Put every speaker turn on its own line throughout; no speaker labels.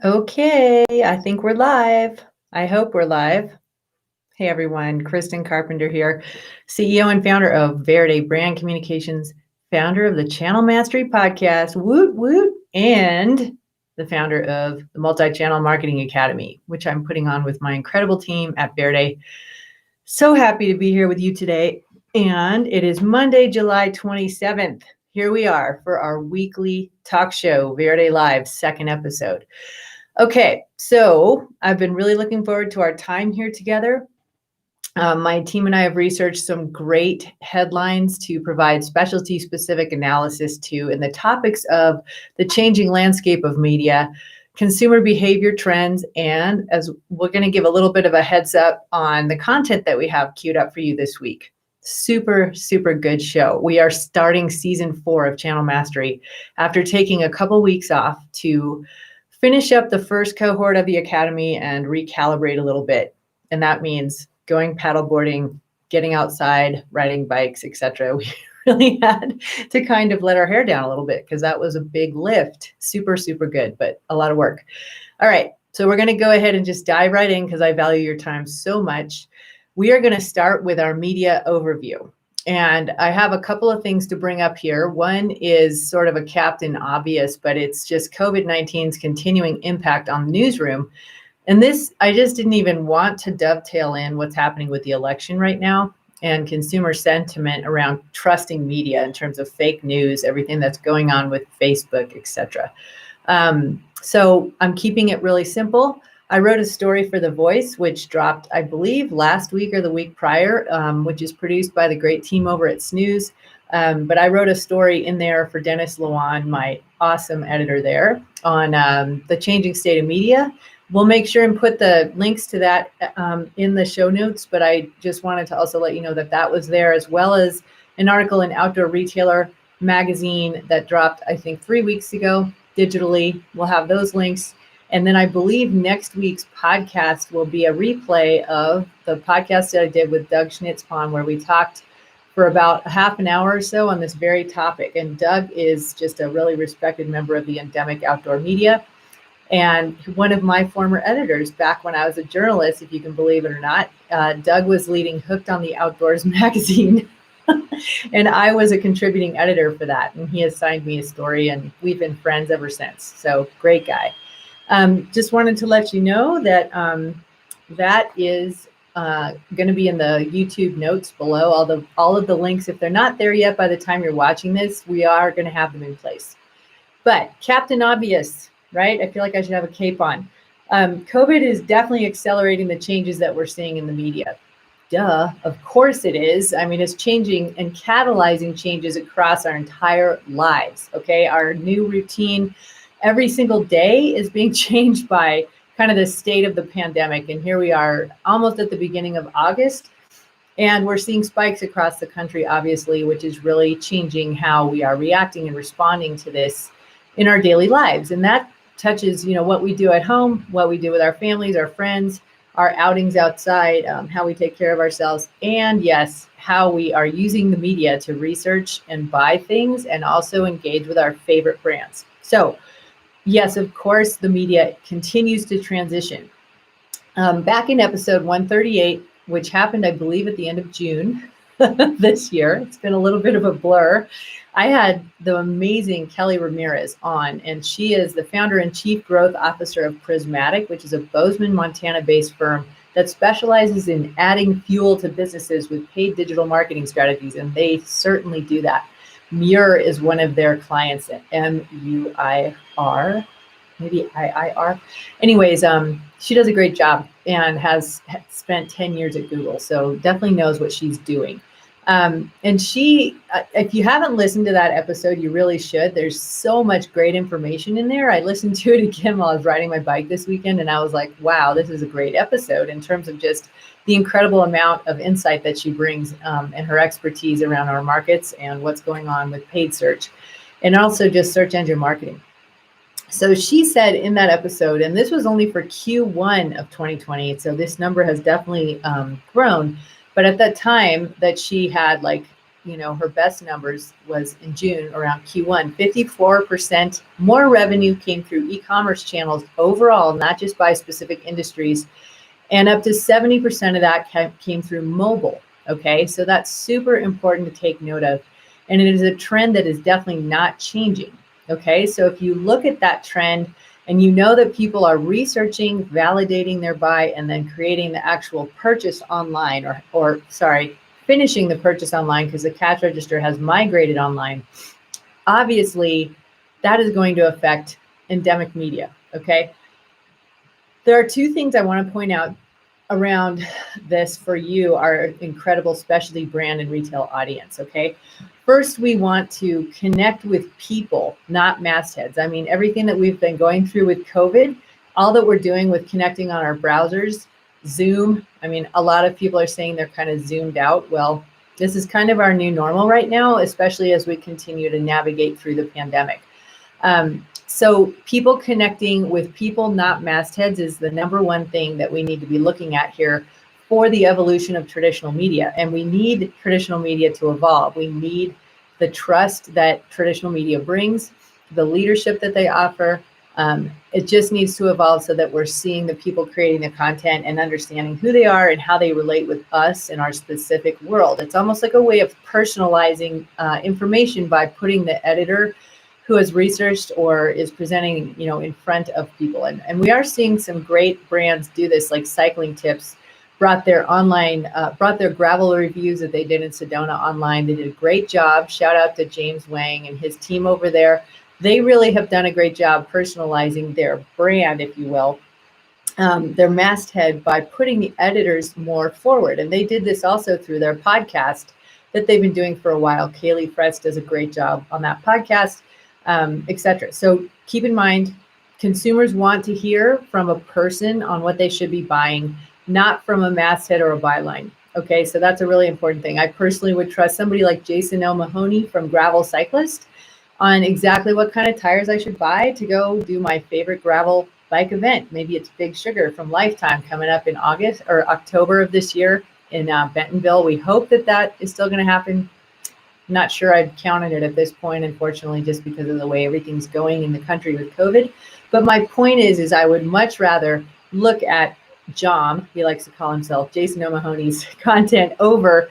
Okay, I think we're live. I hope we're live. Hey everyone, Kristin Carpenter here, CEO and founder of Verde Brand Communications, founder of the Channel Mastery Podcast, woot woot, and the founder of the Multi-Channel Marketing Academy, which I'm putting on with my incredible team at Verde. So happy to be here with you today. And it is Monday, July 27th. Here we are for our weekly talk show, Verde Live, second episode. Okay, so I've been really looking forward to our time here together. My team and I have researched some great headlines to provide specialty-specific analysis to in the topics of the changing landscape of media, consumer behavior trends, and as we're going to give a little bit of a heads up on the content that we have queued up for you this week. Super, super good show. We are starting season 4 of Channel Mastery after taking a couple weeks off to finish up the first cohort of the academy and recalibrate a little bit. And that means going paddleboarding, getting outside, riding bikes, etc. We really had to kind of let our hair down a little bit because that was a big lift. Super, super good, but a lot of work. All right, so we're going to go ahead and just dive right in because I value your time so much. We are going to start with our media overview. And I have a couple of things to bring up here. One is sort of a captain obvious, but it's just COVID-19's continuing impact on the newsroom. And this, I just didn't even want to dovetail in what's happening with the election right now and consumer sentiment around trusting media in terms of fake news, everything that's going on with Facebook, etc. So I'm keeping it really simple. I wrote a story for The Voice, which dropped, I believe, last week or the week prior, which is produced by the great team over at Snooze. But I wrote a story in there for Dennis Lewan, my awesome editor there, on the changing state of media. We'll make sure and put the links to that in the show notes, but I just wanted to also let you know that that was there, as well as an article in Outdoor Retailer magazine that dropped, I think, 3 weeks ago digitally. We'll have those links. And then I believe next week's podcast will be a replay of the podcast that I did with Doug Schnitzpon, where we talked for about a half an hour or so on this very topic. And Doug is just a really respected member of the endemic outdoor media and one of my former editors back when I was a journalist, if you can believe it or not. Doug was leading Hooked on the Outdoors magazine. And I was a contributing editor for that. And he assigned me a story, and we've been friends ever since. So great guy. Just wanted to let you know that that is going to be in the YouTube notes below. All of the links, if they're not there yet by the time you're watching this, we are going to have them in place. But Captain Obvious, right? I feel like I should have a cape on. COVID is definitely accelerating the changes that we're seeing in the media. Duh, of course it is. I mean, it's changing and catalyzing changes across our entire lives, okay? Our new routine every single day is being changed by kind of the state of the pandemic. And here we are almost at the beginning of August, and we're seeing spikes across the country, obviously, which is really changing how we are reacting and responding to this in our daily lives. And that touches, what we do at home, what we do with our families, our friends, our outings outside, how we take care of ourselves, and yes, how we are using the media to research and buy things and also engage with our favorite brands. So yes, of course, the media continues to transition. Back in episode 138, which happened, I believe, at the end of June this year, it's been a little bit of a blur, I had the amazing Kelly Ramirez on, and she is the founder and chief growth officer of Prismatic, which is a Bozeman, Montana-based firm that specializes in adding fuel to businesses with paid digital marketing strategies, and they certainly do that. Muir is one of their clients at M-U-I-R, maybe I-I-R. Anyways, she does a great job and has spent 10 years at Google, so definitely knows what she's doing. And she, if you haven't listened to that episode, you really should. There's so much great information in there. I listened to it again while I was riding my bike this weekend, and I was like, wow, this is a great episode in terms of just the incredible amount of insight that she brings and her expertise around our markets and what's going on with paid search and also just search engine marketing. So she said in that episode, and this was only for Q1 of 2020, so this number has definitely grown. But at that time that she had her best numbers was in June around Q1. 54% more revenue came through e-commerce channels overall, not just by specific industries. And up to 70% of that came through mobile. Okay, so that's super important to take note of. And it is a trend that is definitely not changing. Okay, so if you look at that trend and you know that people are researching, validating their buy, and then creating the actual purchase online, or finishing the purchase online because the cash register has migrated online, obviously that is going to affect endemic media. Okay, there are two things I want to point out around this for you, our incredible specialty brand and retail audience. Okay, first, we want to connect with people, not mastheads. I mean, everything that we've been going through with COVID, all that we're doing with connecting on our browsers, Zoom. I mean, a lot of people are saying they're kind of zoomed out. Well, this is kind of our new normal right now, especially as we continue to navigate through the pandemic. So people connecting with people, not mastheads, is the number one thing that we need to be looking at here for the evolution of traditional media. And we need traditional media to evolve. We need the trust that traditional media brings, the leadership that they offer. It just needs to evolve so that we're seeing the people creating the content and understanding who they are and how they relate with us in our specific world. It's almost like a way of personalizing information by putting the editor who has researched or is presenting, in front of people. And we are seeing some great brands do this, like Cycling Tips brought their gravel reviews that they did in Sedona online. They did a great job. Shout out to James Wang and his team over there. They really have done a great job personalizing their brand, if you will, their masthead, by putting the editors more forward. And they did this also through their podcast that they've been doing for a while. Kaylee Fress does a great job on that podcast. Etc. So keep in mind, consumers want to hear from a person on what they should be buying, not from a masthead or a byline. Okay, so that's a really important thing. I personally would trust somebody like Jason O'Mahony from Gravel Cyclist on exactly what kind of tires I should buy to go do my favorite gravel bike event. Maybe it's Big Sugar from Lifetime coming up in August or October of this year in Bentonville. We hope that is still going to happen. Not sure I'd counted it at this point, unfortunately, just because of the way everything's going in the country with COVID. But my point is I would much rather look at Jom, he likes to call himself, Jason O'Mahony's content over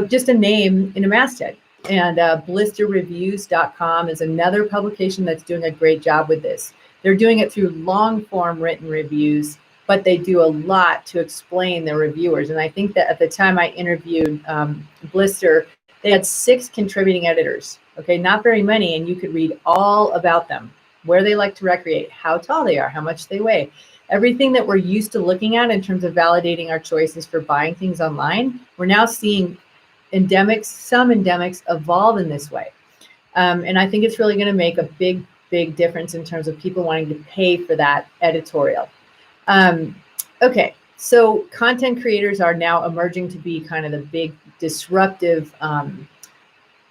just a name in a masthead. And blisterreviews.com is another publication that's doing a great job with this. They're doing it through long form written reviews, but they do a lot to explain their reviewers. And I think that at the time I interviewed Blister, they had 6 contributing editors, okay, not very many, and you could read all about them, where they like to recreate, how tall they are, how much they weigh, everything that we're used to looking at in terms of validating our choices for buying things online. We're now seeing some endemics evolve in this way. And I think it's really going to make a big, big difference in terms of people wanting to pay for that editorial. Okay. So content creators are now emerging to be kind of the big disruptive,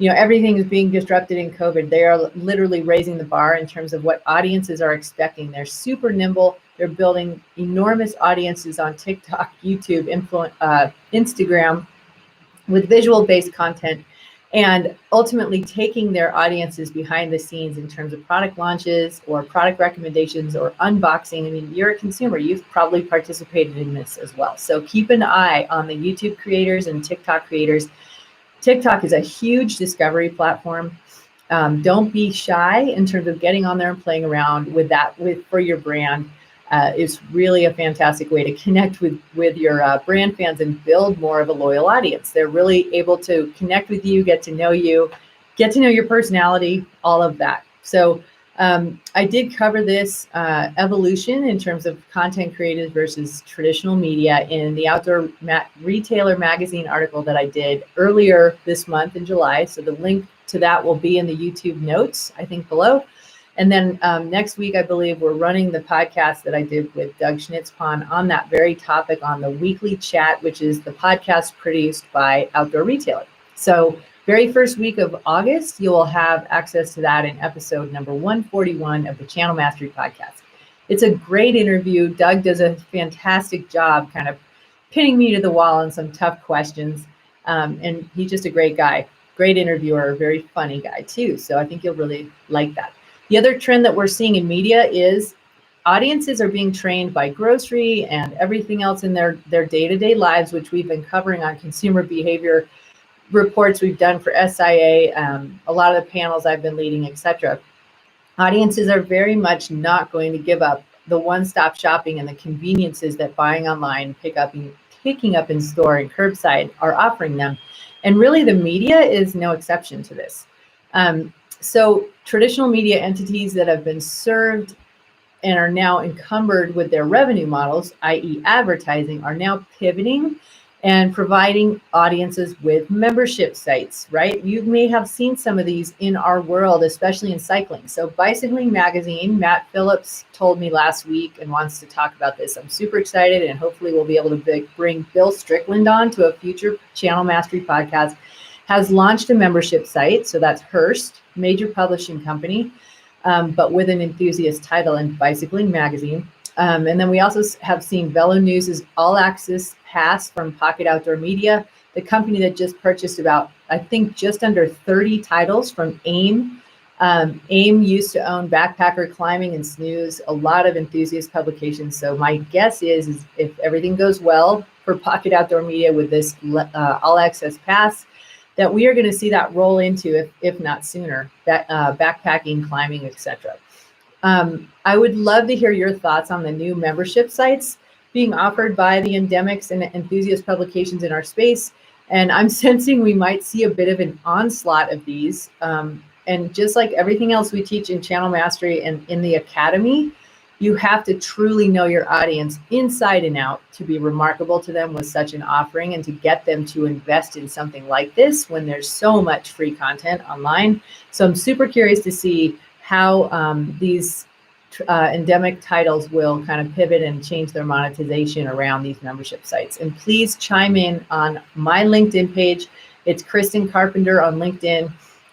everything is being disrupted in COVID. They are literally raising the bar in terms of what audiences are expecting. They're super nimble. They're building enormous audiences on TikTok, YouTube, Instagram with visual-based content, and ultimately taking their audiences behind the scenes in terms of product launches or product recommendations or unboxing. I mean, you're a consumer. You've probably participated in this as well. So keep an eye on the YouTube creators and TikTok creators. TikTok is a huge discovery platform. Don't be shy in terms of getting on there and playing around with that for your brand. It's really a fantastic way to connect with your brand fans and build more of a loyal audience. They're really able to connect with you, get to know you, get to know your personality, all of that. So I did cover this evolution in terms of content creators versus traditional media in the Outdoor Retailer Magazine article that I did earlier this month in July. So the link to that will be in the YouTube notes, I think, below. And then next week, I believe we're running the podcast that I did with Doug Schnitzpon on that very topic on the weekly chat, which is the podcast produced by Outdoor Retailer. So very first week of August, you will have access to that in episode number 141 of the Channel Mastery Podcast. It's a great interview. Doug does a fantastic job kind of pinning me to the wall on some tough questions. And he's just a great guy, great interviewer, very funny guy too. So I think you'll really like that. The other trend that we're seeing in media is audiences are being trained by grocery and everything else in their day-to-day lives, which we've been covering on consumer behavior reports we've done for SIA, a lot of the panels I've been leading, etc. Audiences are very much not going to give up the one-stop shopping and the conveniences that buying online, picking up in store and curbside are offering them. And really the media is no exception to this. So traditional media entities that have been served and are now encumbered with their revenue models, i.e. advertising, are now pivoting and providing audiences with membership sites, right? You may have seen some of these in our world, especially in cycling. So Bicycling Magazine, Matt Phillips told me last week and wants to talk about this. I'm super excited, and hopefully we'll be able to bring Bill Strickland on to a future Channel Mastery podcast, has launched a membership site. So that's Hearst, major publishing company, but with an enthusiast title in Bicycling Magazine. And then we also have seen Velo News' All Access Pass from Pocket Outdoor Media, the company that just purchased about, I think, just under 30 titles from AIM. AIM used to own Backpacker, Climbing, and Snooze, a lot of enthusiast publications. So my guess is if everything goes well for Pocket Outdoor Media with this All Access Pass, that we are going to see that roll into, if not sooner, that backpacking, climbing, etc. I would love to hear your thoughts on the new membership sites being offered by the endemics and enthusiast publications in our space. And I'm sensing we might see a bit of an onslaught of these. And just like everything else we teach in Channel Mastery and in the Academy, you have to truly know your audience inside and out to be remarkable to them with such an offering and to get them to invest in something like this when there's so much free content online. So I'm super curious to see how these endemic titles will kind of pivot and change their monetization around these membership sites. And please chime in on my LinkedIn page. It's Kristin Carpenter on LinkedIn.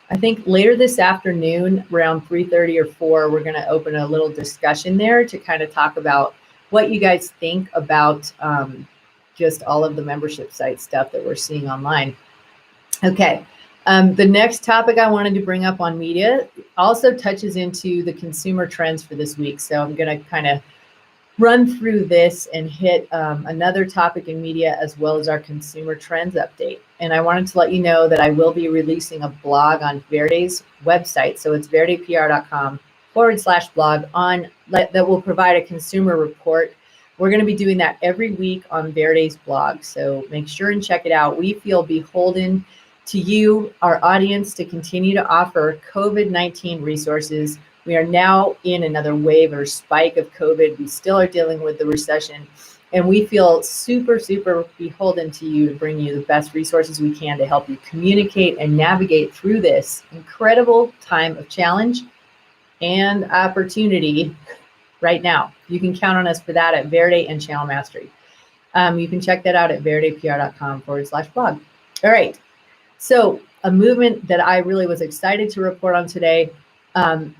I think later this afternoon, around 3:30 or 4, we're going to open a little discussion there to kind of talk about what you guys think about just all of the membership site stuff that we're seeing online. Okay. The next topic I wanted to bring up on media also touches into the consumer trends for this week. So I'm going to kind of run through this and hit another topic in media as well as our consumer trends update. And I wanted to let you know that I will be releasing a blog on Verde's website. So it's verdepr.com/blog that will provide a consumer report. We're going to be doing that every week on Verde's blog. So make sure and check it out. We feel beholden to you, our audience, to continue to offer COVID-19 resources. We are now in another wave or spike of COVID. We still are dealing with the recession, and we feel super, super beholden to you to bring you the best resources we can to help you communicate and navigate through this incredible time of challenge and opportunity right now. You can count on us for that at Verde and Channel Mastery. You can check that out at verdepr.com/blog. All right. So a movement that I really was excited to report on today,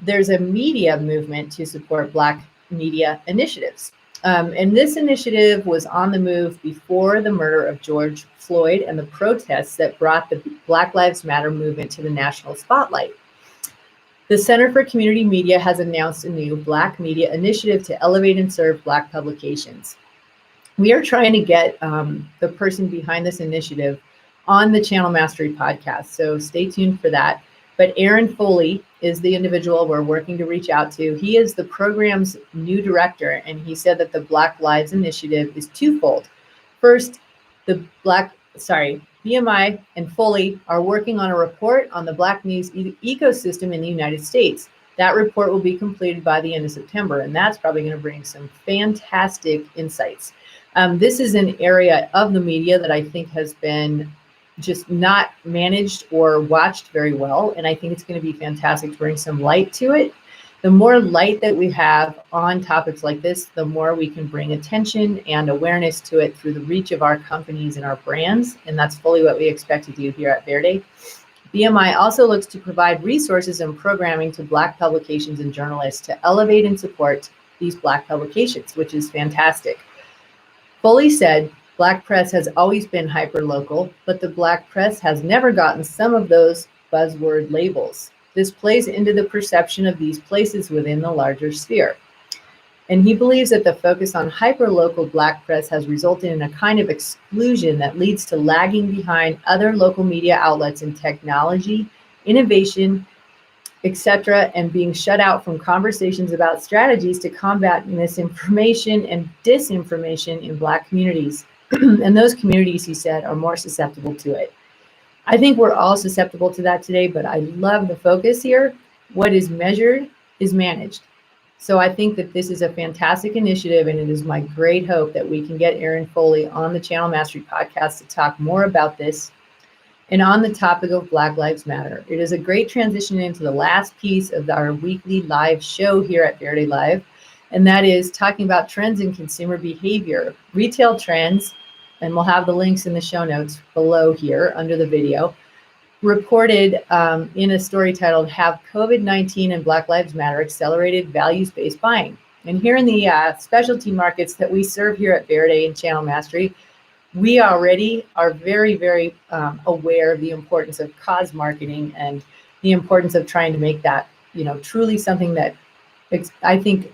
there's a media movement to support Black media initiatives. And this initiative was on the move before the murder of George Floyd and the protests that brought the Black Lives Matter movement to the national spotlight. The Center for Community Media has announced a new Black media initiative to elevate and serve Black publications. We are trying to get the person behind this initiative on the Channel Mastery podcast, so stay tuned for that. But Aaron Foley is the individual we're working to reach out to. He is the program's new director, and he said that the Black Lives Initiative is twofold. First, BMI and Foley are working on a report on the Black news ecosystem in the United States. That report will be completed by the end of September, and that's probably going to bring some fantastic insights. This is an area of the media that I think has been just not managed or watched very well. And I think it's going to be fantastic to bring some light to it. The more light that we have on topics like this, the more we can bring attention and awareness to it through the reach of our companies and our brands. And that's fully what we expect to do here at Verde. BMI also looks to provide resources and programming to Black publications and journalists to elevate and support these Black publications, which is fantastic. Foley said, Black press has always been hyperlocal, but the black press has never gotten some of those buzzword labels. This plays into the perception of these places within the larger sphere. And he believes that the focus on hyperlocal black press has resulted in a kind of exclusion that leads to lagging behind other local media outlets in technology, innovation, etc., and being shut out from conversations about strategies to combat misinformation and disinformation in Black communities. And those communities, he said, are more susceptible to it. I think we're all susceptible to that today, but I love the focus here. What is measured is managed. So I think that this is a fantastic initiative, and it is my great hope that we can get Aaron Foley on the Channel Mastery podcast to talk more about this. And on the topic of Black Lives Matter, it is a great transition into the last piece of our weekly live show here at Verde Live, and that is talking about trends in consumer behavior, retail trends, and we'll have the links in the show notes below here under the video, reported in a story titled, Have COVID-19 and Black Lives Matter Accelerated Values-Based Buying? And here in the specialty markets that we serve here at Verde and Channel Mastery, we already are very, very aware of the importance of cause marketing and the importance of trying to make that, truly something that I think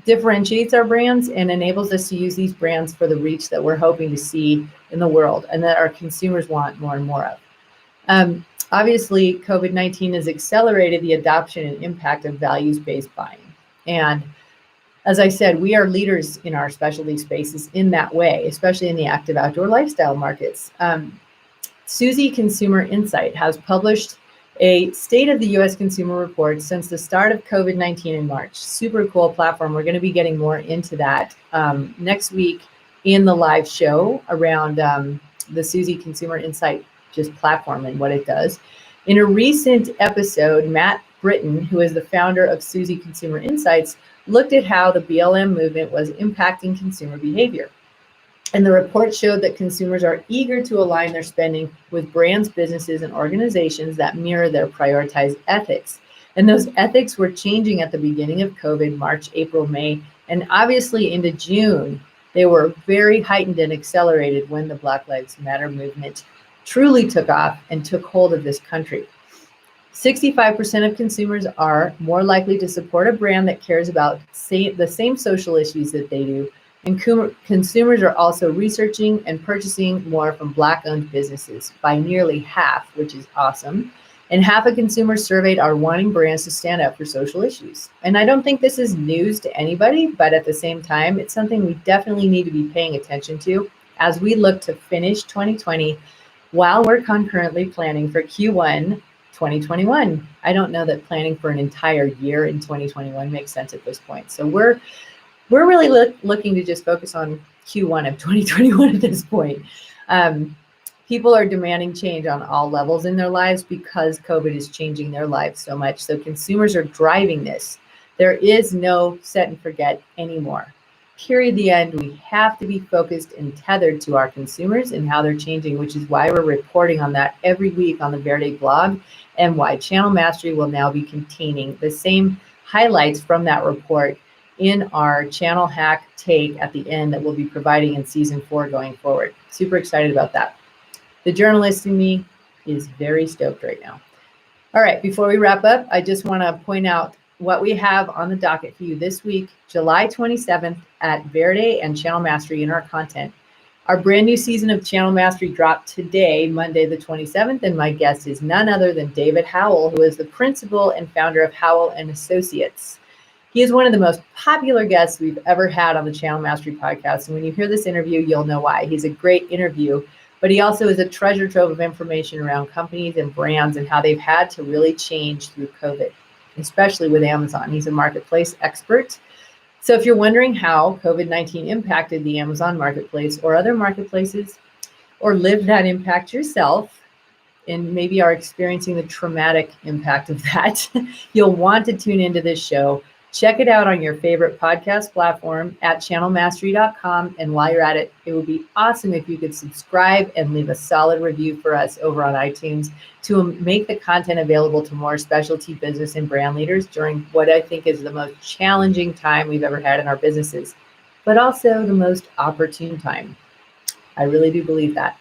differentiates our brands and enables us to use these brands for the reach that we're hoping to see in the world and that our consumers want more and more of. Obviously, COVID-19 has accelerated the adoption and impact of values-based buying. And as I said, we are leaders in our specialty spaces in that way, especially in the active outdoor lifestyle markets. Suzy Consumer Insight has published a State of the U.S. Consumer Report since the start of COVID-19 in March. Super cool platform. We're going to be getting more into that next week in the live show around the Suzy Consumer Insight just platform and what it does. In a recent episode, Matt Britton, who is the founder of Suzy Consumer Insights, looked at how the BLM movement was impacting consumer behavior. And the report showed that consumers are eager to align their spending with brands, businesses, and organizations that mirror their prioritized ethics. And those ethics were changing at the beginning of COVID, March, April, May, and obviously into June. They were very heightened and accelerated when the Black Lives Matter movement truly took off and took hold of this country. 65% of consumers are more likely to support a brand that cares about the same social issues that they do. And consumers are also researching and purchasing more from Black-owned businesses by nearly half, which is awesome. And half of consumers surveyed are wanting brands to stand up for social issues. And I don't think this is news to anybody, but at the same time, it's something we definitely need to be paying attention to as we look to finish 2020 while we're concurrently planning for Q1 2021. I don't know that planning for an entire year in 2021 makes sense at this point. So we're really looking to just focus on Q1 of 2021 at this point. People are demanding change on all levels in their lives because COVID is changing their lives so much. So consumers are driving this. There is no set and forget anymore. Period, the end. We have to be focused and tethered to our consumers and how they're changing, which is why we're reporting on that every week on the Verde blog, and why Channel Mastery will now be containing the same highlights from that report in our channel hack take at the end that we'll be providing in season 4 going forward. Super excited about that. The journalist in me is very stoked right now. All right, before we wrap up, I just want to point out what we have on the docket for you this week, July 27th at Verde and Channel Mastery in our content. Our brand new season of Channel Mastery dropped today, Monday the 27th, and my guest is none other than David Howell, who is the principal and founder of Howell and Associates. He is one of the most popular guests we've ever had on the Channel Mastery podcast, and when you hear this interview, you'll know why. He's a great interview, but he also is a treasure trove of information around companies and brands and how they've had to really change through COVID, especially with Amazon. He's a marketplace expert. So if you're wondering how COVID-19 impacted the Amazon marketplace or other marketplaces, or lived that impact yourself, and maybe are experiencing the traumatic impact of that, you'll want to tune into this show. Check it out on your favorite podcast platform at channelmastery.com. And while you're at it, it would be awesome if you could subscribe and leave a solid review for us over on iTunes to make the content available to more specialty business and brand leaders during what I think is the most challenging time we've ever had in our businesses, but also the most opportune time. I really do believe that.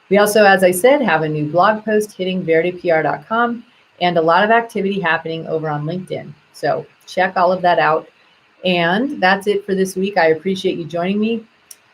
We also, as I said, have a new blog post hitting verdepr.com and a lot of activity happening over on LinkedIn. So check all of that out. And that's it for this week. I appreciate you joining me.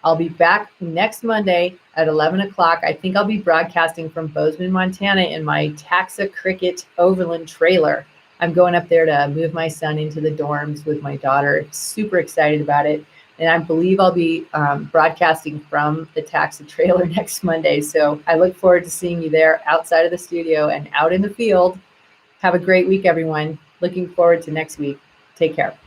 I'll be back next Monday at 11 o'clock. I think I'll be broadcasting from Bozeman, Montana in my Taxa Cricket Overland trailer. I'm going up there to move my son into the dorms with my daughter. Super excited about it. And I believe I'll be broadcasting from the Taxa trailer next Monday. So I look forward to seeing you there outside of the studio and out in the field. Have a great week, everyone. Looking forward to next week. Take care.